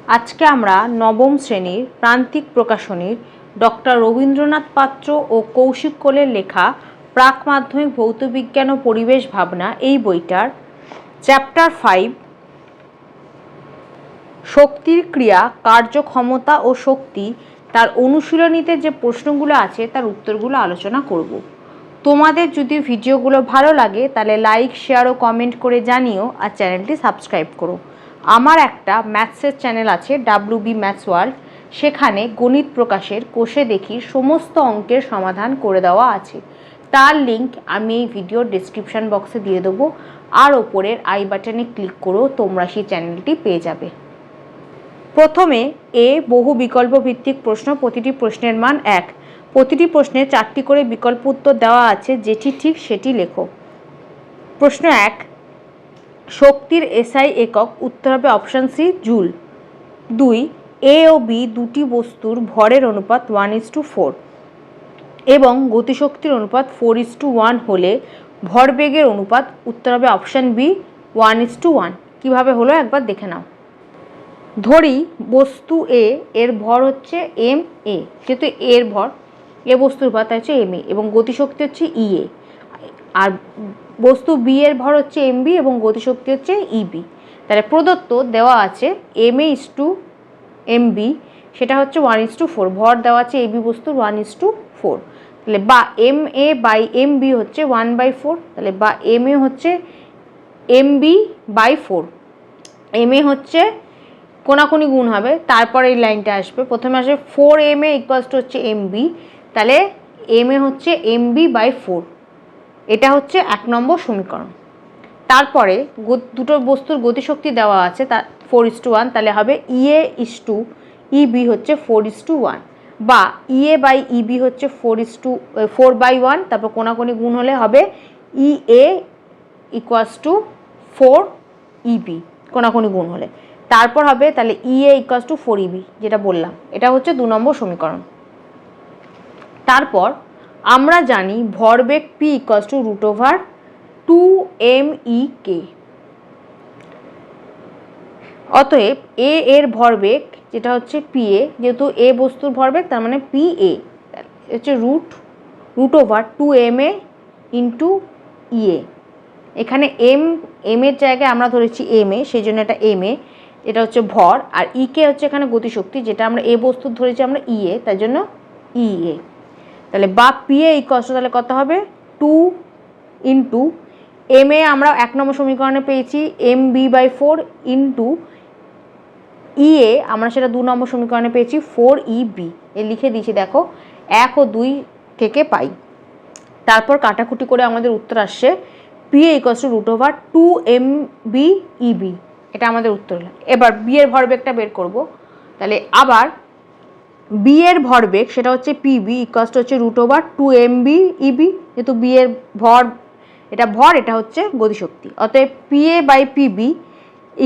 আজকে আমরা নবম শ্রেণীর প্রান্তিক প্রকাশনীর ডক্টর রবীন্দ্রনাথ পাত্র ও কৌশিক কোলের লেখা প্রাক মাধ্যমিক ভৌতবিজ্ঞান ও পরিবেশ ভাবনা এই বইটার চ্যাপ্টার 5 শক্তির ক্রিয়া, কার্যক্ষমতা ও শক্তি তার অনুশীলনীতে যে প্রশ্নগুলো আছে তার উত্তরগুলো আলোচনা করব। তোমাদের যদি ভিডিওগুলো ভালো লাগে তাহলে লাইক, শেয়ার ও কমেন্ট করে জানিও, আর চ্যানেলটি সাবস্ক্রাইব করো। আমার একটা ম্যাথসের চ্যানেল আছে WB ম্যাথস ওয়ার্ল্ড, সেখানে গণিত প্রকাশের কোষে দেখি সমস্ত অঙ্কের সমাধান করে দেওয়া আছে। তার লিঙ্ক আমি এই ভিডিওর ডেসক্রিপশন বক্সে দিয়ে দেবো, আর ওপরের আই বাটনে ক্লিক করেও তোমরা সেই চ্যানেলটি পেয়ে যাবে। প্রথমে বহু বিকল্প ভিত্তিক প্রশ্ন, প্রতিটি প্রশ্নের মান 1। প্রতিটি প্রশ্নে 4টি করে বিকল্প উত্তর দেওয়া আছে, যেটি ঠিক সেটি লেখো। প্রশ্ন 1, শক্তির SI একক, উত্তর হবে অপশান সি, জুল। 2, A ও B দুটি বস্তুর ভরের অনুপাত 1:4 এবং গতিশক্তির অনুপাত 4:1 হলে ভরবেগের অনুপাত, উত্তর হবে অপশান বি, 1:1। কীভাবে হলো একবার দেখে নাও। ধরি বস্তু A এর ভর হচ্ছে ma, যেহেতু এর ভর এ বস্তুর ভর তাই হচ্ছে ma, এবং গতিশক্তি হচ্ছে ea। আর বস্তু B এর ভর হচ্ছে mb এবং গতিশক্তি হচ্ছে eb। তাহলে প্রদত্ত দেওয়া আছে ma:mb, সেটা হচ্ছে 1:4। ভর দেওয়া আছে ab বস্তুর 1:4, তাহলে বা ma/mb হচ্ছে 1/4, তাহলে বা ma হচ্ছে mb/4। ma হচ্ছে কোনাকুনি গুণ হবে, তারপরে এই লাইনটা আসবে। প্রথমে আসবে 4ma হচ্ছে mb, তাহলে ma হচ্ছে mb/4। এটা হচ্ছে 1 নম্বর সমীকরণ। তারপরে দুটো বস্তুর গতিশক্তি দেওয়া আছে, তার 4:1, তাহলে হবে ea/eb হচ্ছে 4:1, বা ea/eb হচ্ছে 4/1, তারপর কোনাকুনি গুণ হলে হবে ea = 4eb, কোনাকুনি গুণ হলে তারপর হবে, তাহলে ea = 4eb, যেটা বললাম। এটা হচ্ছে 2 নম্বর সমীকরণ। তারপর আমরা জানি ভরবেগ p = √2mek। অতএব a এর ভরবেগ যেটা হচ্ছে pa, যেহেতু a বস্তুর ভরবেগ তার মানে pa হচ্ছে √2ma × ea। এখানে m এর জায়গায় আমরা ধরেছি ma, সেই জন্য এটা ma, এটা হচ্ছে ভর, আর কে হচ্ছে এখানে গতিশক্তি, যেটা আমরা এ বস্তু ধরেছি আমরা ea, তার জন্য ea। তাহলে বা pa তাহলে কত হবে 2 × ma, আমরা 1 নম্বর সমীকরণে পেয়েছি mb/4, ইন্টু ea আমরা সেটা 2 নম্বর সমীকরণে পেয়েছি 4eb। লিখে দিয়েছি, দেখো 1 ও 2 থেকে পাই। তারপর কাটাকুটি করে আমাদের উত্তর আসছে pa = √2mb/eb। এটা আমাদের উত্তর হলো। এবার বি এর ভরবেগটা বের করব। তাহলে আবার বি এর ভরবেগ সেটা হচ্ছে pb হচ্ছে √2mb/eb, যেহেতু বি এর ভর, এটা ভর, এটা হচ্ছে গতিশক্তি। অতএব pa/pb =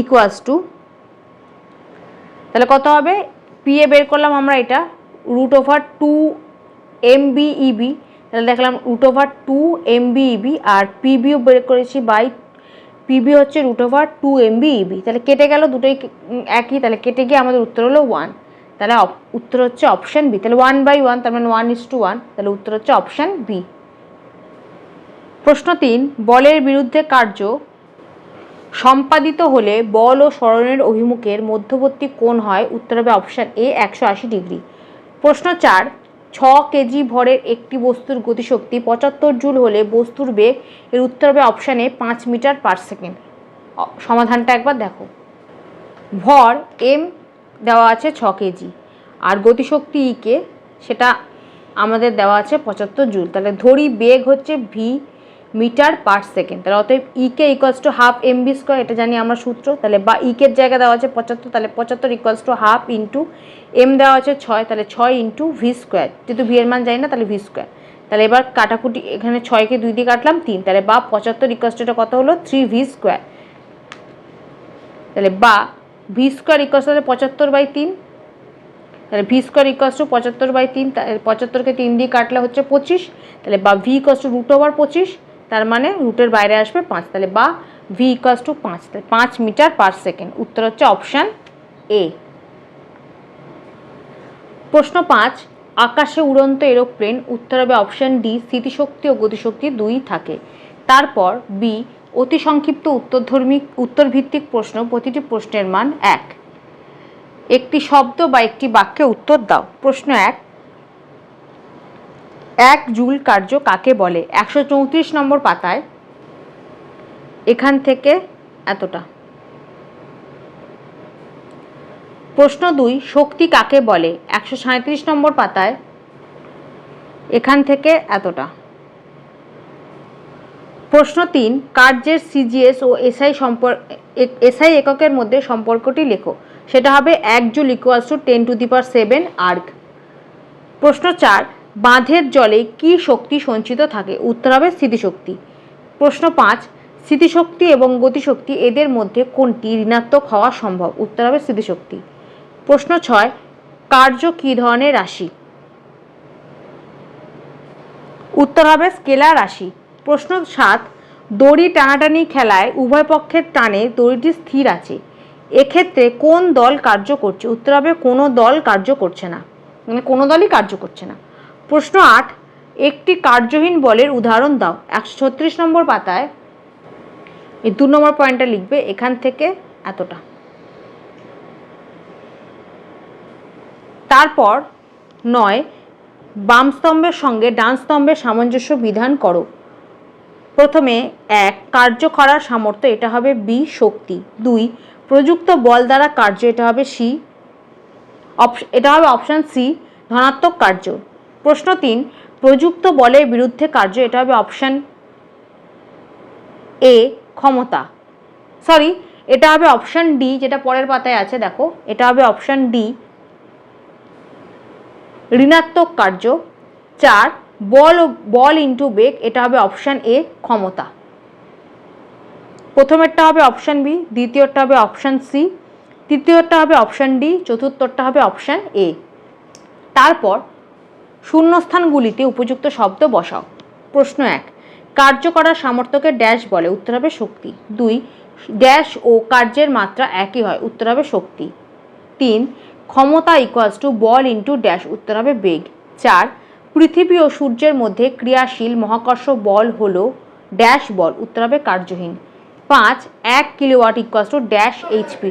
তাহলে কত হবে, pa বের করলাম আমরা, এটা √2mb/eb, তাহলে দেখলাম √2mb/eb, আর pbও বের করেছি বাই pb হচ্ছে √2mb/eb। তাহলে কেটে গেল, দুটোই একই, তাহলে কেটে গিয়ে আমাদের উত্তর হলো 1। তাহলে উত্তর হচ্ছে অপশান বি। তাহলে 1/1, তার মানে 1:1, তাহলে উত্তর হচ্ছে অপশান বি। প্রশ্ন 3, বলের বিরুদ্ধে কার্য সম্পাদিত হলে বল ও সরণের অভিমুখের মধ্যবর্তী কোণ হয়, উত্তর হবে অপশান এ, 180 ডিগ্রি। প্রশ্ন 4, 6 কেজি ভরের একটি বস্তুর গতিশক্তি 75 জুল হলে বস্তুর বেগ, এর উত্তর হবে অপশান এ, 5 মিটার/সেকেন্ড। সমাধানটা একবার দেখো। ভর m দেওয়া আছে 6 কেজি, আর গতিশক্তি কে সেটা আমাদের দেওয়া আছে 75 জুল। তাহলে ধরি বেগ হচ্ছে v মিটার/সেকেন্ড, তাহলে অতএব কে = ½ mv², এটা জানি আমরা সূত্র। তাহলে বা এর জায়গা দেওয়া আছে 75, তাহলে 75 = ½ × m দেওয়া আছে 6, তাহলে 6 × v², যেহেতু v এর মান জানি না তাহলে v²। তাহলে এবার কাটাকুটি, এখানে 6কে 2 দিয়ে কাটলাম 3, তাহলে বা 75 = এটা কত হলো 3v²। তাহলে বা v² = 75/3, তাহলে v² = 75/3, 75কে 3 দিয়ে কাটলে হচ্ছে 25, তাহলে বা v = √25, তার মানে রুটের বাইরে আসবে 5, তাহলে বা v = 5, তাহলে 5 মিটার/সেকেন্ড। উত্তর হচ্ছে অপশান এ। প্রশ্ন 5, আকাশে উড়ন্ত এরোপ্লেন, উত্তর হবে অপশন ডি স্থিতিশক্তি ও গতিশক্তি দুই থাকে। তারপর বি, অতি সংক্ষিপ্ত উত্তরভিত্তিক প্রশ্ন, প্রতিটি প্রশ্নের মান 1। একটি শব্দ বা একটি বাক্যে উত্তর দাও। প্রশ্ন 1 জুল কার্য কাকে বলে? 134 নম্বর পাতায় এখান থেকে এতটা। প্রশ্ন 2, শক্তি কাকে বলে? 137 নম্বর পাতায় এখান থেকে এতটা। প্রশ্ন 3, কার্যের সিজিএস ও এসআই এককের মধ্যে সম্পর্কটি লেখো। সেটা হবে 1 জুল ইকুয়ালস টু 10⁷ আর্গ। প্রশ্ন 4, বাঁধের জলে কি শক্তি সঞ্চিত থাকে? উত্তর হবে স্থিতিশক্তি। প্রশ্ন 5, স্থিতিশক্তি এবং গতিশক্তি এদের মধ্যে কোনটি ঋণাত্মক হওয়া সম্ভব? উত্তর হবে স্থিতিশক্তি। প্রশ্ন 6, কার্য কী ধরনের রাশি? উত্তর হবে স্কেলার রাশি। প্রশ্ন 7, দড়ি টানাটানি খেলায় উভয় পক্ষের টানে দড়িটি স্থির আছে, এক্ষেত্রে কোন দল কার্য করছে? উত্তর হবে কোনো দল কার্য করছে না, মানে কোনো দলই কার্য করছে না। প্রশ্ন 8, একটি কার্যহীন বলের উদাহরণ দাও। 136 নম্বর পাতায় এই 2 নম্বর পয়েন্টটা লিখবে, এখান থেকে এতটা। তারপর 9, বাম স্তম্ভের সঙ্গে ডান স্তম্ভের সামঞ্জস্য বিধান করো। প্রথমে 1, কার্য করার সামর্থ্য, এটা হবে বি শক্তি। 2, প্রযুক্ত বল দ্বারা কার্য, এটা হবে অপশন সি ধনাত্মক কার্য। প্রশ্ন 3, প্রযুক্ত বলের বিরুদ্ধে কার্য, এটা হবে অপশন এ ক্ষমতা। এটা হবে অপশন ডি, যেটা পরের পাতায় আছে দেখো, এটা হবে অপশন ডি ঋণাত্মক কার্য। 4, বল ইন্টু বেগ, এটা হবে অপশন এ ক্ষমতা। প্রথমেরটা হবে অপশন বি, দ্বিতীয়টা হবে অপশন সি, তৃতীয়টা হবে অপশন ডি, চতুর্থটা হবে অপশন এ। তারপর শূন্যস্থানগুলিতে উপযুক্ত শব্দ বসাও। প্রশ্ন 1, কার্য করার সামর্থ্যকে ড্যাশ বলে? উত্তর হবে শক্তি। 2, ড্যাশ ও কার্যের মাত্রা একই হয়? উত্তর হবে শক্তি। 3, ক্ষমতা equals to ball into dash, উত্তর হবে বেগ। 4, পৃথিবী ও সূর্যের মধ্যে ক্রিয়াশীল মহাকর্ষ বল হলো ড্যাশ বল, উত্তর হবে কার্যহীন। 5, 1 kilowatt equals to dash HP,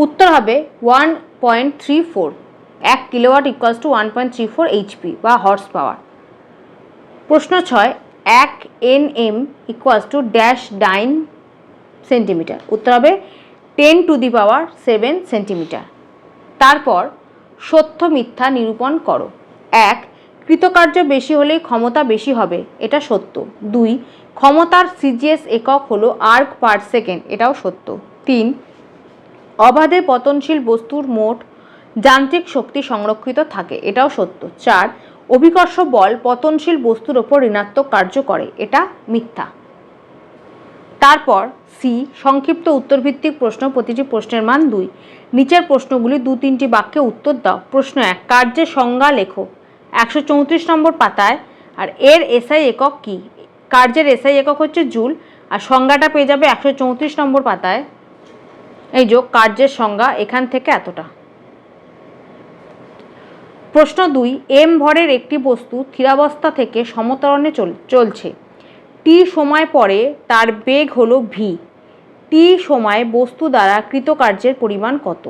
উত্তর হবে 1.34। 1 কিলোওয়াট ইকুয়ালস টু 1.34 এইচপি বা হর্স পাওয়ার। প্রশ্ন 6, 1 NM equals to dash dine centimetre, উত্তর হবে 10⁷ সেন্টিমিটার। তারপর সত্য মিথ্যা নিরূপণ করো। 1, কৃতকার্য বেশি হলেই ক্ষমতা বেশি হবে, এটা সত্য। 2, ক্ষমতার সিজিএস একক হলো আর্ক পার সেকেন্ড, এটাও সত্য। 3, অবাধে পতনশীল বস্তুর মোট যান্ত্রিক শক্তি সংরক্ষিত থাকে, এটাও সত্য। 4, অভিকর্ষ বল পতনশীল বস্তুর ওপর ঋণাত্মক কার্য করে, এটা মিথ্যা। তারপর সি, সংক্ষিপ্ত উত্তরভিত্তিক প্রশ্ন, প্রতিটি প্রশ্নের মান 2। নিচের প্রশ্নগুলি 2-3টি বাক্যে উত্তর দাও। প্রশ্ন 1, কার্যের সংজ্ঞা লেখো। 134 নম্বর পাতায়। আর এর এসআই একক কি? কার্যের এসআই একক হচ্ছে জুল, আর সংজ্ঞাটা পেয়ে যাবে 134 নম্বর পাতায়। এই যে কার্যের সংজ্ঞা, এখান থেকে এতটা। প্রশ্ন 2, এম ভরের একটি বস্তু স্থিরাবস্থা থেকে সমত্বরণে চলছে, টি সময় পরে তার বেগ হলো ভি, টি সময় বস্তু দ্বারা কৃতকার্যের পরিমাণ কত?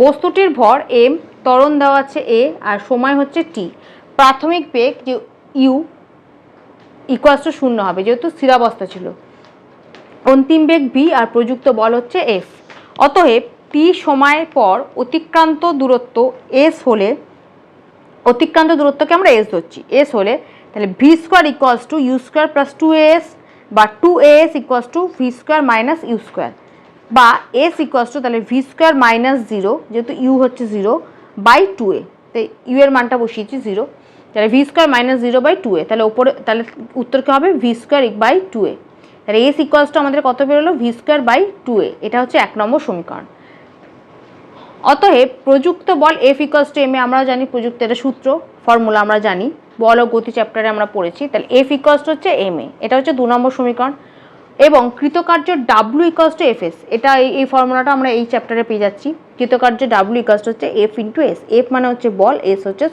বস্তুটির ভর এম, ত্বরণ দেওয়া আছে এ, আর সময় হচ্ছে টি। প্রাথমিক বেগ যে ইউ ইকুয়ালস টু 0 হবে, যেহেতু স্থিরাবস্থা ছিল। অন্তিম বেগ ভি, আর প্রযুক্ত বল হচ্ছে এফ। অতএব টি সময় পর অতিক্রান্ত দূরত্ব এস হলে, অতিক্রান্ত দূরত্বকে আমরা এস ধরছি, এস হলে তাহলে V square equals to U square plus 2as, বা 2as equals to V square minus U square, বা এস ইকুয়ালস টু তাহলে ভি স্কোয়ার মাইনাস 0, যেহেতু ইউ হচ্ছে 0, বাই 2a, তাই ইউ এর মানটা বসিয়েছি 0, তাহলে V square minus 0 by 2a, তাহলে ওপরে তাহলে উত্তর কী হবে? V square by 2a। তাহলে এস ইকুয়ালস টু আমাদের কত বেরোলো? V square by 2a। এটা হচ্ছে 1 নম্বর সমীকরণ। অতএব প্রযুক্ত বল F equals to M A আমরা জানি, প্রযুক্ত এটা সূত্র ফর্মুলা আমরা জানি, বল ও গতি চ্যাপ্টারে আমরা পড়েছি। তাহলে এফ ইকুয়ালস টু হচ্ছে এম এ, এটা হচ্ছে 2 নম্বর সমীকরণ। এবং কৃতকার্য W equals to f s, এটা এই ফর্মুলাটা আমরা এই চ্যাপ্টারে পেয়ে যাচ্ছি। কৃতকার্য ডাব্লু ইকুয়ালস টু হচ্ছে এফ ইন্টু এস, এফ মানে হচ্ছে বল, এস হচ্ছে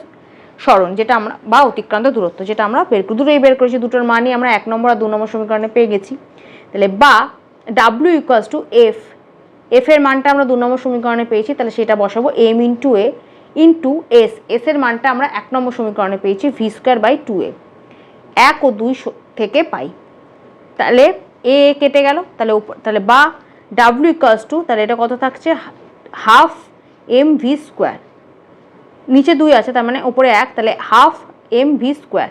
সরণ, যেটা আমরা বা অতিক্রান্ত দূরত্ব, যেটা আমরা দুটোই বের করেছি, দুটোর মানই আমরা 1 নম্বর আর 2 নম্বর সমীকরণে পেয়ে গেছি। তাহলে বা W equals to F, F এর মানটা আমরা 2 নম্বর সমীকরণে পেয়েছি, তাহলে সেটা বসাবো এম ইন্টু এ ইন্টু এস, এস এর মানটা আমরা 1 নম্বর সমীকরণে পেয়েছি ভি স্কোয়ার বাই 2a, 1 ও 2 থেকে পাই। তাহলে এ কেটে গেল, তাহলে বা ডাব্লু ইকুয়ালস টু, তাহলে এটা কত থাকছে হাফ এম ভি স্কোয়ার, নিচে 2 আছে তার মানে উপরে 1, তাহলে হাফ এম ভি স্কোয়ার।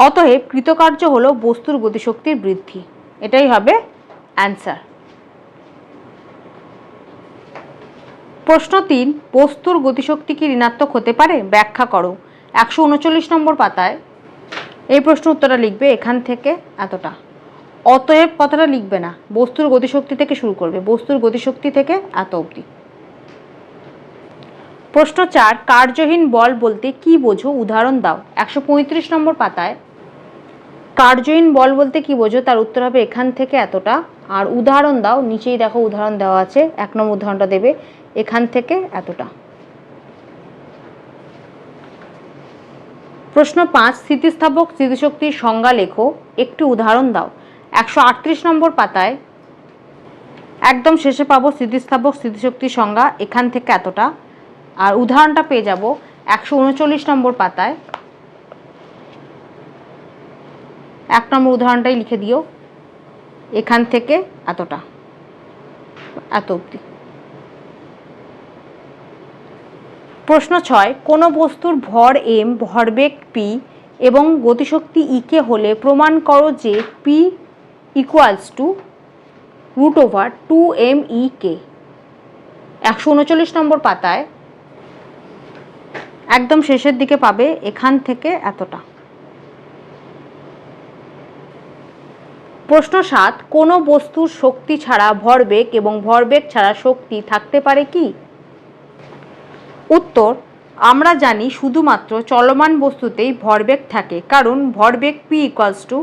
অতএব কৃতকার্য হলো বস্তুর গতিশক্তির বৃদ্ধি, এটাই হবে অ্যান্সার। প্রশ্ন 3, বস্তুর গতিশক্তি কি ঋণাত্মক হতে পারে, ব্যাখ্যা করো। 139 নম্বর পাতায় এই প্রশ্ন উত্তরটা লিখবে এখান থেকে এতটা, অতএব কথাটা লিখবে না, বস্তুর গতিশক্তি থেকে শুরু করবে, বস্তুর গতিশক্তি থেকে এত অবধি। প্রশ্ন 4, কার্যহীন বল বলতে কি বোঝো, উদাহরণ দাও। 135 নম্বর পাতায় কার্যহীন বল বলতে কি বোঝো, তার উত্তর হবে এখান থেকে এতটা, আর উদাহরণ দাও, নিচেই দেখো উদাহরণ দেওয়া আছে, 1 নম্বর উদাহরণটা দেবে এখান থেকে এতটা। প্রশ্ন 5, স্থিতিস্থাপক স্থিতিশক্তির সংজ্ঞা লেখো, একটি উদাহরণ দাও। 138 নম্বর পাতায় একদম শেষে পাবো স্থিতিস্থাপক স্থিতিশক্তির সংজ্ঞা এখান থেকে এতটা, আর উদাহরণটা পেয়ে যাব 139 নম্বর পাতায়, 1 নম্বর উদাহরণটাই লিখে দিও এখান থেকে এতটা, এত অবধি। প্রশ্ন 6, কোনো বস্তুর ভর এম, ভরবেগ পি এবং গতিশক্তি ইকে হলে প্রমাণ করো যে পি ইকুয়ালস টু √2mE_k। 139 নম্বর পাতায় একদম শেষের দিকে পাবে এখান থেকে এতটা। প্রশ্ন 7, কোনো বস্তুর শক্তি ছাড়া ভরবেগ এবং ভরবেগ ছাড়া শক্তি থাকতে পারে কি? উত্তর, আমরা জানি শুধুমাত্র চলমান বস্তুতেই ভরবেগ থাকে, কারণ ভরবেগ p equals to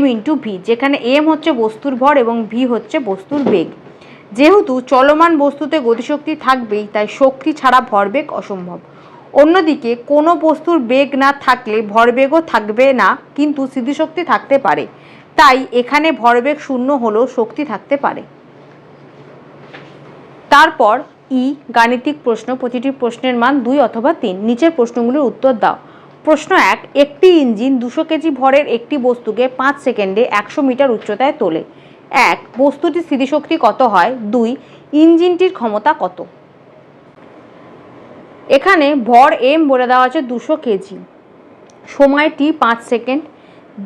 m into V, যেখানে m হচ্ছে বস্তুর ভর এবং v হচ্ছে বস্তুর বেগ। যেহেতু চলমান বস্তুতে গতিশক্তি থাকবেই, তাই শক্তি ছাড়া ভরবেগ অসম্ভব। অন্যদিকে কোনো বস্তুর বেগ না থাকলে ভরবেগও থাকবে না, কিন্তু স্থিতিশক্তি থাকতে পারে, তাই এখানে ভরবেগ শূন্য হলেও শক্তি থাকতে পারে। তারপর গাণিতিক প্রশ্ন, প্রতিটি প্রশ্নের মান 2 অথবা 3, নিচের প্রশ্নগুলির উত্তর দাও। প্রশ্ন 1, একটি ইঞ্জিন 200 কেজি ভরের একটি বস্তুকে 5 সেকেন্ডে 100 মিটার উচ্চতায় তোলে। 1, বস্তুটির স্থিতিশক্তি কত হয়? 2, ইঞ্জিনটির ক্ষমতা কত? এখানে ভর এম বলে দেওয়া আছে 200 কেজি, সময় টি 5 সেকেন্ড,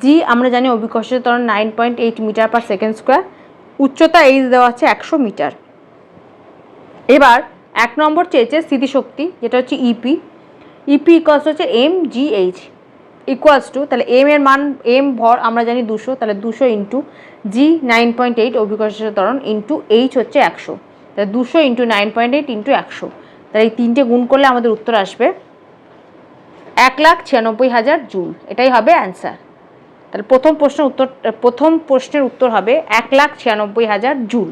জি আমরা জানি অভিকর্ষজ ত্বরণ 9.8 মিটার পার সেকেন্ড স্কোয়ার, উচ্চতা এইচ দেওয়া আছে 100 মিটার। এবার 1 নম্বর চেয়েছে স্থিতিশক্তি, যেটা হচ্ছে ইপি, ইপি ইকুয়ালস হচ্ছে M G H equals to, তাহলে এম এর মান, এম ভর আমরা জানি 200, তাহলে 200 ইন্টু জি 9.8 অভিকর্ষজ ত্বরণ ইন্টু এইচ হচ্ছে 100, তাহলে 200 ইন্টু 9.8 ইন্টু 100, তাহলে এই তিনটে গুণ করলে আমাদের উত্তর আসবে 1,96,000 জুল, এটাই হবে অ্যান্সার। তাহলে প্রথম প্রশ্নের উত্তর হবে 1,96,000 জুল।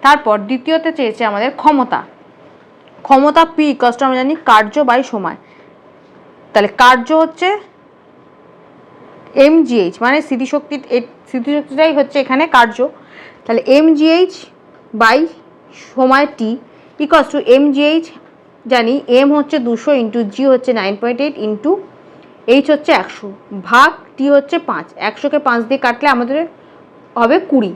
তারপর দ্বিতীয়তে চেয়েছে আমাদের ক্ষমতা, ক্ষমতা পি ইকুয়ালস টু আমরা জানি কার্য বাই সময়, তাহলে কার্য হচ্ছে mgh, মানে স্থিতিশক্তিটাই হচ্ছে এখানে কার্য, তাহলে mgh বাই সময় টি ইকুয়ালস টু mgh জানি m হচ্ছে 200 ইন্টু জি হচ্ছে 9.8 ইন্টু এইচ হচ্ছে 100 ভাগ টি হচ্ছে 5, 100কে 5 দিয়ে কাটলে আমাদের হবে 20।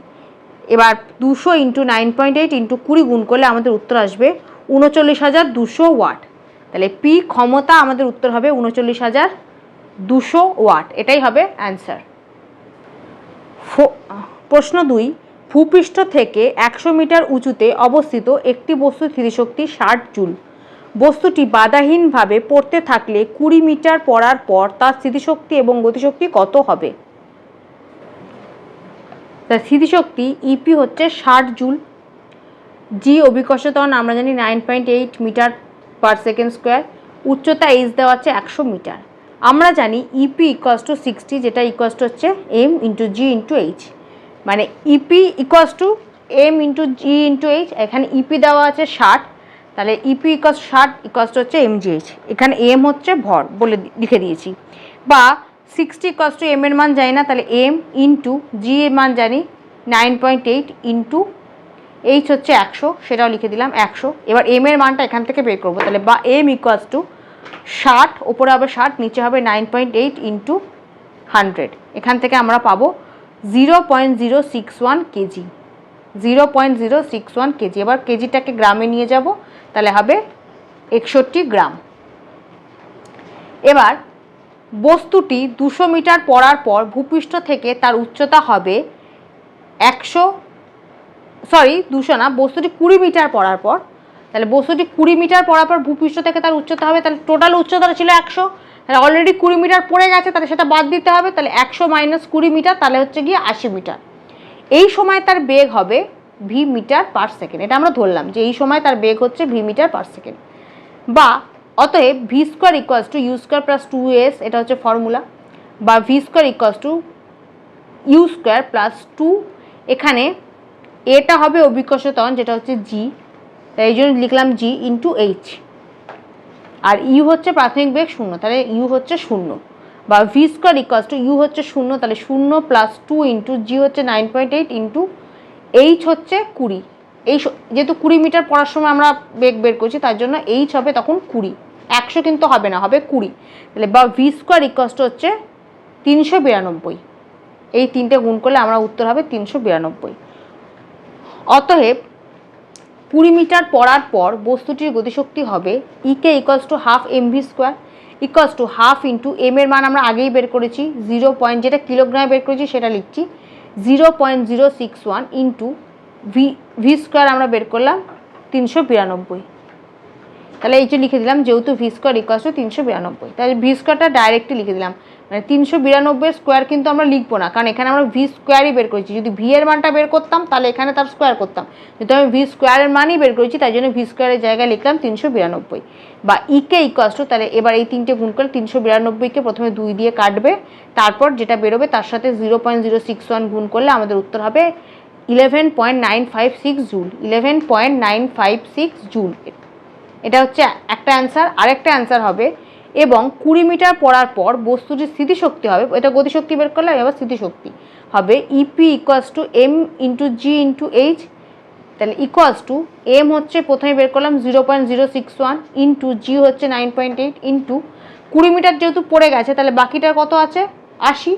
এবার 200 ইন্টু 9.8 ইন্টু 20 গুণ করলে আমাদের উত্তর আসবে 39,200 ওয়াট, তাহলে পি ক্ষমতা আমাদের উত্তর হবে 39,200 ওয়াট, এটাই হবে অ্যান্সার। প্রশ্ন 2, ভূপৃষ্ঠ থেকে 100 মিটার উঁচুতে অবস্থিত একটি বস্তুর স্থিতিশক্তি 60 জুল, বস্তুটি বাধাহীনভাবে পড়তে থাকলে 20 মিটার পড়ার পর তার স্থিতিশক্তি এবং গতিশক্তি কত হবে? তার স্থিতিশক্তি ইপি হচ্ছে 60 জুল, জি অভিকর্ষ ত্বরণ আমরা জানি 9.8 মিটার পার সেকেন্ড স্কোয়ার, উচ্চতা এইচ দেওয়া আছে 100 মিটার, আমরা জানি ইপি ইকুয়ালস টু 60, যেটা ইকুয়ালস টু হচ্ছে M into G into H, মানে EP equals to M into G into H. এখানে ইপি দেওয়া আছে 60, তাহলে ইপি ইকুয়ালস 60 ইকুয়ালস টু হচ্ছে এম জি এইচ। এখানে এম হচ্ছে ভর বলে লিখে দিয়েছি, বা 60 ইকুয়ালস টু এম এর মান জানি না, তাহলে এম ইন্টু জি এর মান জানি 9.8 ইন্টু এইচ হচ্ছে 100, সেটাও লিখে দিলাম 100। এবার এম এর মানটা এখান থেকে বের করবো, তাহলে বা এম ইকুয়ালস টু 60, ওপরে হবে 60, নিচে হবে 9.8 ইন্টু 100। এখান থেকে আমরা পাবো 0.061 কেজি, 0.061 কেজি। এবার কেজিটাকে গ্রামে নিয়ে যাব, তাহলে হবে 61 গ্রাম। এবার বস্তুটি 200 মিটার পড়ার পর ভূপৃষ্ঠ থেকে তার উচ্চতা হবে 200 না, বস্তুটি 20 মিটার পড়ার পর, তাহলে বস্তুটি 20 মিটার পড়ার পর ভূপৃষ্ঠ থেকে তার উচ্চতা হবে, তাহলে টোটাল উচ্চতা ছিল 100, তাহলে অলরেডি 20 মিটার পড়ে গেছে, তাহলে সেটা বাদ দিতে হবে, তাহলে 100 মাইনাস 20 মিটার, তাহলে হচ্ছে গিয়ে 80 মিটার। এই সময় তার বেগ হবে ভি মিটার পার সেকেন্ড, এটা আমরা ধরলাম যে এই সময় তার বেগ হচ্ছে ভি মিটার পার সেকেন্ড। বা অতএব V square equals to U square plus 2s, এটা হচ্ছে ফর্মুলা, বা V square equals to U square plus 2, এখানে এটা হবে অভিকর্ষ ত্বরণ যেটা হচ্ছে জি, তাই এই জন্য লিখলাম জি ইন্টু এইচ, আর ইউ হচ্ছে প্রাথমিক বেগ 0, তাহলে ইউ হচ্ছে 0, বা V square equals to U হচ্ছে 0, তাহলে 0 প্লাস 2 ইন্টু জি হচ্ছে 9.8 ইন্টু এইচ হচ্ছে 20। এই যেহেতু 20 মিটার পড়ার সময় আমরা বেগ বের করছি, তার জন্য এইচ হবে তখন 20, 100 কিন্তু হবে না, হবে 20, তাহলে বা ভি স্কোয়ার ইকুয়ালস টু হচ্ছে 392। এই তিনটে গুণ করলে আমরা উত্তর হবে 392। অতএব 20 মিটার পড়ার পর বস্তুটির গতিশক্তি হবে E K equals to half m v square equals to half into M এর মান আমরা আগেই বের করেছি 0. যেটা কিলোগ্রামে বের করেছি সেটা লিখছি 0.061 ইন্টু ভি স্কোয়ার আমরা বের করলাম 392, তাহলে এই যে লিখে দিলাম, যেহেতু ভি স্কোয়ার ইকুয়ালস টু 392, তাহলে ভি স্কোয়ারটা ডাইরেক্টলি লিখে দিলাম, মানে 392 স্কোয়ার কিন্তু আমরা লিখবো না, কারণ এখানে আমরা ভি স্কোয়ারই বের করেছি। যদি ভি এর মানটা বের করতাম তাহলে এখানে তার স্কোয়ার করতাম, যেহেতু আমি ভি স্কোয়ারের মানই বের করেছি তাই জন্য ভি স্কোয়ারের জায়গায় লিখলাম 392, বা ইকে ইকুয়ালস টু, তাহলে এবার এই তিনটে গুণ করলে 392কে প্রথমে 2 দিয়ে কাটবে, তারপর যেটা বেরোবে তার সাথে 0.061 গুণ করলে আমাদের উত্তর হবে 11.956 জুল, 11.956 জুল। এটা হচ্ছে একটা অ্যান্সার। আরেকটা অ্যান্সার হবে, এবং 20 মিটার পড়ার পর বস্তুটির স্থিতিশক্তি হবে, এটা গতিশক্তি বের করলাম, এবার স্থিতিশক্তি হবে EP equals to M into G into H, তাহলে ইকুয়ালস টু এম হচ্ছে প্রথমে বের করলাম 0.061 ইন্টু জি হচ্ছে 9.8 ইন্টু 20 মিটার যেহেতু পড়ে গেছে, তাহলে বাকিটার কত আছে 80,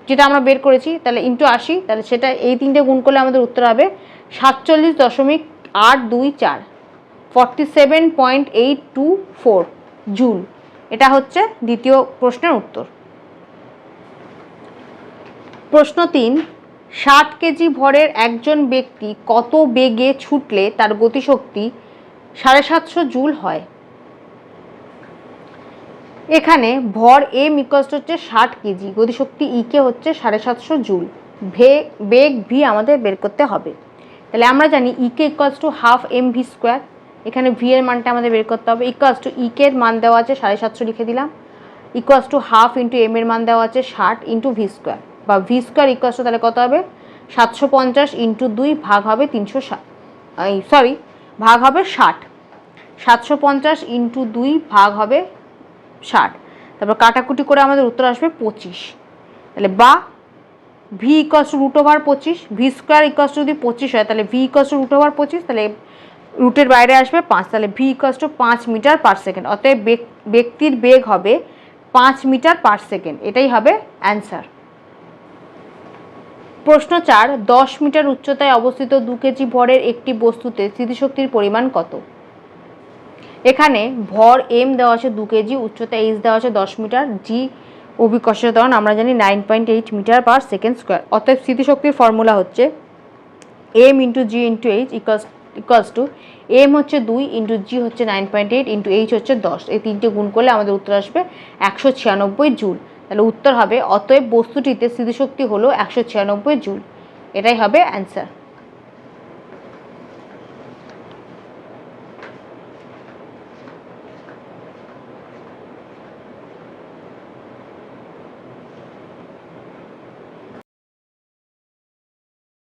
যেটা আমরা বের করেছি, তাহলে ইন্টু 80, তাহলে সেটা এই তিনটে গুণ করলে আমাদের উত্তর হবে 47.824, 47.824 জুল। এটা হচ্ছে দ্বিতীয় প্রশ্নের উত্তর। প্রশ্ন 3, 60 কেজি ভরের একজন ব্যক্তি কত বেগে ছুটলে তার গতিশক্তি 750 জুল হয়? এখানে ভর এম ইকুয়ালস হচ্ছে 60 কেজি, গতিশক্তি ইকে হচ্ছে 750 জুল, বেগ ভি আমাদের বের করতে হবে। তাহলে আমরা জানি E K equals to half m v square, এখানে ভি এর মানটা আমাদের বের করতে হবে, ইকুয়ালস টু ইকে এর মান দেওয়া আছে 750 লিখে দিলাম, equals to half into M এর মান দেওয়া আছে 60 ইন্টু ভি স্কোয়ার, বা ভি স্কোয়ার ইকুয়ালস টু তাহলে কত হবে 750 ইন্টু 2 ভাগ হবে 360, ভাগ হবে 60, 750 ইন্টু 2 ভাগ হবে 60, তারপর কাটাকুটি করে আমাদের উত্তর আসবে 25। তাহলে বা V equals to root over 25, V square equals to যদি 25 হয় তাহলে V equals to root over 25, তাহলে রুটের বাইরে আসবে 5, তাহলে V equals to 5 metre per second. অতএব ব্যক্তির বেগ হবে 5 মিটার পার সেকেন্ড, এটাই হবে অ্যান্সার। প্রশ্ন 4, 10 মিটার উচ্চতায় অবস্থিত 2 কেজি ভরের একটি বস্তুতে স্থিতিশক্তির পরিমাণ কত? এখানে ভর এম দেওয়া আছে 2 কেজি, উচ্চতা এইচ দেওয়া আছে 10 মিটার, জি অভিকর্ষ ত্বরণ আমরা জানি 9.8 মিটার পার সেকেন্ড স্কোয়ার। অতএব স্থিতিশক্তির ফর্মুলা হচ্ছে M into G into H equals to M হচ্ছে 2 ইন্টু জি হচ্ছে 9.8 ইন্টু এইচ হচ্ছে 10, এই তিনটে গুণ করলে আমাদের উত্তর আসবে 196 জুল। তাহলে উত্তর হবে অতএব বস্তুটিতে স্থিতিশক্তি হলো 196 জুল, এটাই হবে অ্যান্সার।